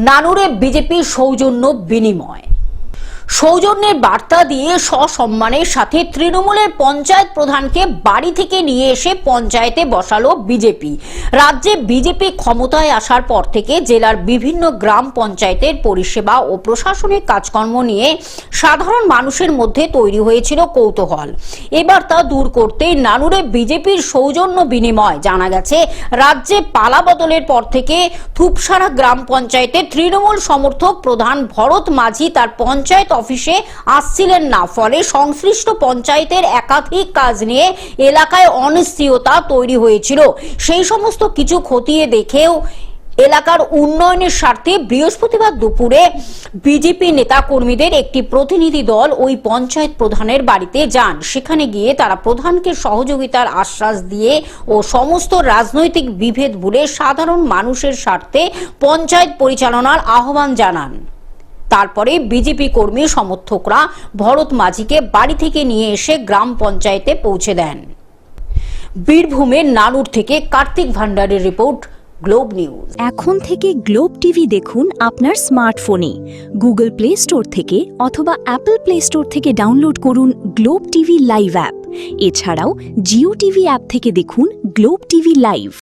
নানুরে বিজেপির সৌজন্য বিনিময়। সৌজন্যের বার্তা দিয়ে সসম্মানের সাথে তৃণমূলের পঞ্চায়েত প্রধানকে বাড়ি থেকে নিয়ে এসে পঞ্চায়েতে বসালো বিজেপি। রাজ্যে বিজেপি ক্ষমতায় আসার পর থেকে জেলার বিভিন্ন গ্রাম পঞ্চায়েতের পরিষেবা ও প্রশাসনিক কাজকর্ম নিয়ে সাধারণ মানুষের মধ্যে তৈরি হয়েছিল কৌতূহল। এবার তা দূর করতে নানুরে বিজেপির সৌজন্য বিনিময়। জানা গেছে, রাজ্যে পালা বদলের পর থেকে থুপসারা গ্রাম পঞ্চায়েতের তৃণমূল সমর্থক প্রধান ভরত মাঝি তার পঞ্চায়েত অফিসে আসছিলেন না, ফলে সংশ্লিষ্ট পঞ্চায়েতের একাধিক কাজ নিয়ে এলাকায় অনিশ্চয়তা তৈরি হয়েছিল। সেই সমস্ত কিছু খতিয়ে দেখেও এলাকার উন্নয়নের স্বার্থে বৃহস্পতিবার দুপুরে বিজেপি নেতা কর্মীদের একটি প্রতিনিধি দল ওই পঞ্চায়েত প্রধানের বাড়িতে যান। সেখানে গিয়ে তারা প্রধানকে সহযোগিতার আশ্বাস দিয়ে ও সমস্ত রাজনৈতিক বিভেদ ভুলে সাধারণ মানুষের স্বার্থে পঞ্চায়েত পরিচালনার আহ্বান জানান। তারপরে বিজেপি কর্মী সমর্থকরা ভরত মাঝিকে বাড়ি থেকে নিয়ে এসে গ্রাম পঞ্চায়েতে পৌঁছে দেন। বীরভূমের নানুর থেকে কার্তিক ভান্ডারের রিপোর্ট, গ্লোব নিউজ। এখন থেকে গ্লোব টিভি দেখুন আপনার স্মার্টফোনে। গুগল প্লে স্টোর থেকে অথবা অ্যাপল প্লে স্টোর থেকে ডাউনলোড করুন গ্লোব টিভি লাইভ অ্যাপ। এছাড়াও জিও টিভি অ্যাপ থেকে দেখুন গ্লোব টিভি লাইভ।